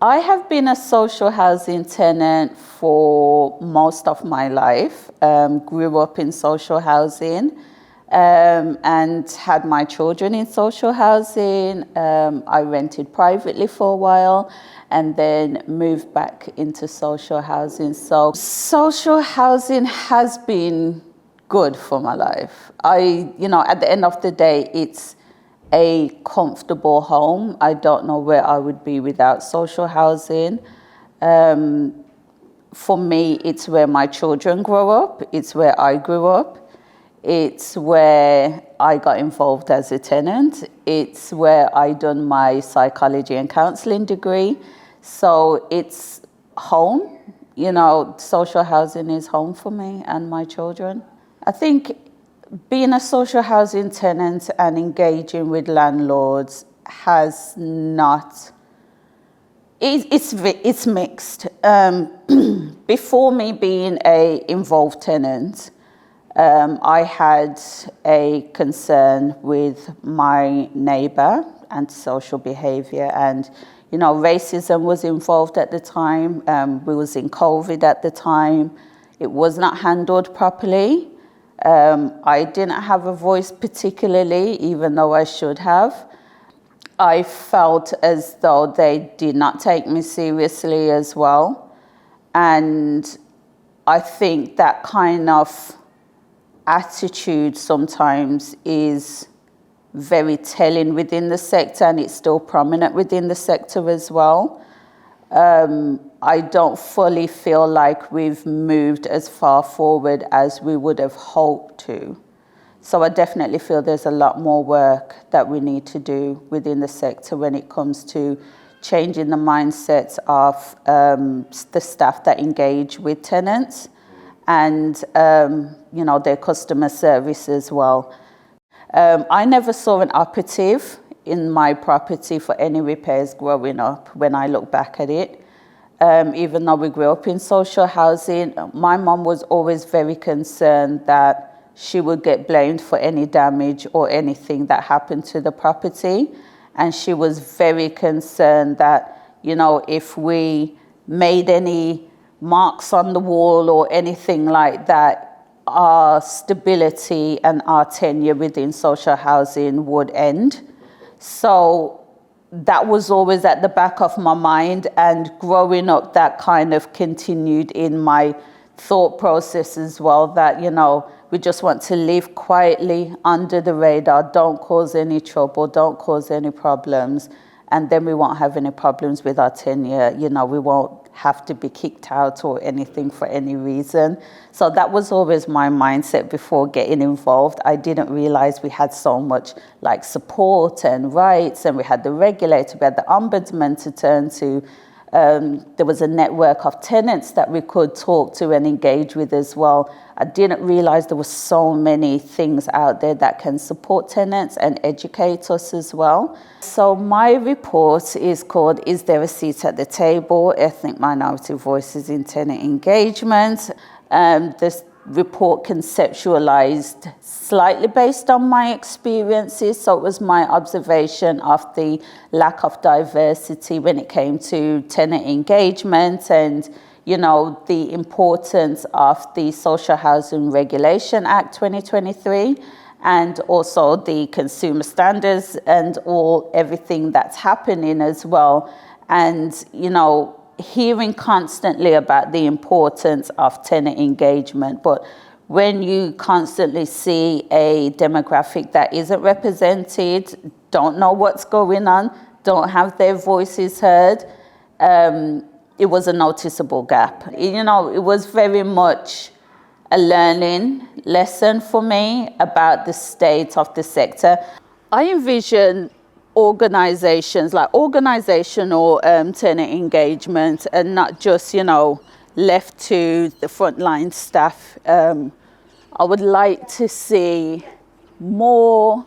I have been a social housing tenant for most of my life. Grew up in social housing and had my children in social housing. I rented privately for a while and then moved back into social housing. So social housing has been good for my life. At the end of the day, it's a comfortable home. I don't know where I would be without social housing. For me, it's where my children grow up. It's where I grew up. It's where I got involved as a tenant. It's where I done my psychology and counseling degree. So it's home. Social housing is home for me and my children. I think being a social housing tenant and engaging with landlords has not, it's mixed. Before me being a involved tenant, I had a concern with my neighbour, antisocial behaviour, and racism was involved at the time. We was in COVID at the time. It was not handled properly. I didn't have a voice particularly, even though I should have. I felt as though they did not take me seriously as well. And I think that kind of attitude sometimes is very telling within the sector, and it's still prominent within the sector as well. I don't fully feel like we've moved as far forward as we would have hoped to. So I definitely feel there's a lot more work that we need to do within the sector when it comes to changing the mindsets of the staff that engage with tenants and their customer service as well. I never saw an operative in my property for any repairs growing up when I look back at it. Even though we grew up in social housing, my mum was always very concerned that she would get blamed for any damage or anything that happened to the property. And she was very concerned that, if we made any marks on the wall or anything like that, our stability and our tenure within social housing would end. So that was always at the back of my mind, and growing up that kind of continued in my thought process as well, that we just want to live quietly under the radar, don't cause any trouble, don't cause any problems, and then we won't have any problems with our tenure. We won't have to be kicked out or anything for any reason. So that was always my mindset before getting involved. I didn't realize we had so much support and rights, and we had the regulator, we had the ombudsman to turn to. There was a network of tenants that we could talk to and engage with as well. I didn't realize there were so many things out there that can support tenants and educate us as well. So my report is called "Is There a Seat at the Table? Ethnic Minority Voices in Tenant Engagement." This report conceptualized slightly based on my experiences. So it was my observation of the lack of diversity when it came to tenant engagement, and the importance of the Social Housing Regulation Act 2023, and also the consumer standards and everything that's happening as well. And hearing constantly about the importance of tenant engagement, but when you constantly see a demographic that isn't represented, don't know what's going on, don't have their voices heard, it was a noticeable gap. It was very much a learning lesson for me about the state of the sector. I envision organizations like organizational tenant engagement, and not just, left to the frontline staff. I would like to see more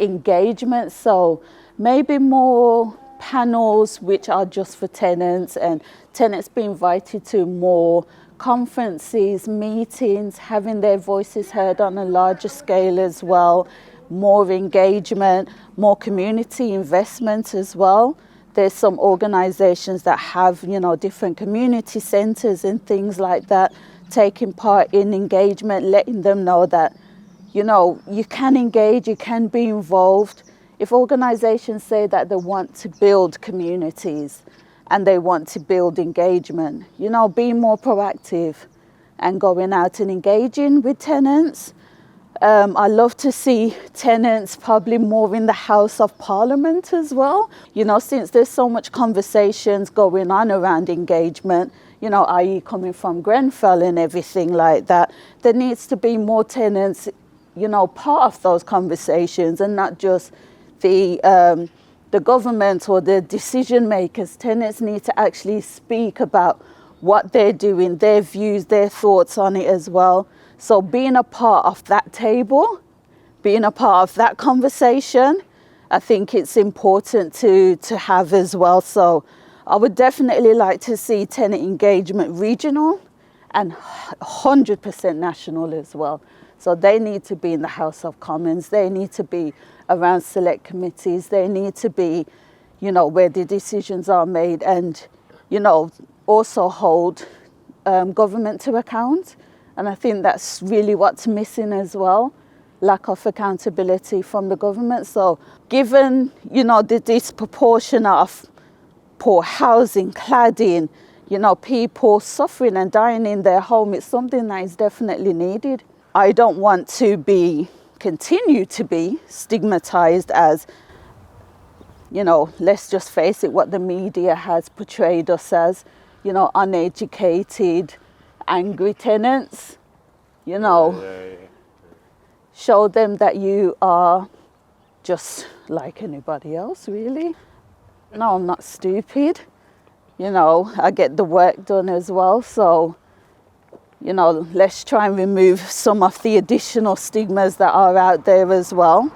engagement, so maybe more panels which are just for tenants, and tenants be invited to more conferences, meetings, having their voices heard on a larger scale as well, more engagement, more community investment as well. There's some organizations that have, different community centers and things like that, taking part in engagement, letting them know that, you can engage, you can be involved. If organizations say that they want to build communities and they want to build engagement, being more proactive and going out and engaging with tenants. I love to see tenants probably more in the House of Parliament as well. Since there's so much conversations going on around engagement, i.e. coming from Grenfell and everything like that, there needs to be more tenants, part of those conversations and not just the government or the decision makers. Tenants need to actually speak about what they're doing, their views, their thoughts on it as well. So being a part of that table, being a part of that conversation, I think it's important to have as well. So I would definitely like to see tenant engagement regional and 100% national as well. So they need to be in the House of Commons, they need to be around select committees, they need to be, where the decisions are made and, also hold government to account. And I think that's really what's missing as well, lack of accountability from the government. So given, the disproportion of poor housing, cladding, people suffering and dying in their home, it's something that is definitely needed. I don't want to continue to be stigmatized as, let's just face it, what the media has portrayed us as, uneducated, angry tenants, show them that you are just like anybody else, really. No, I'm not stupid. I get the work done as well. So, let's try and remove some of the additional stigmas that are out there as well.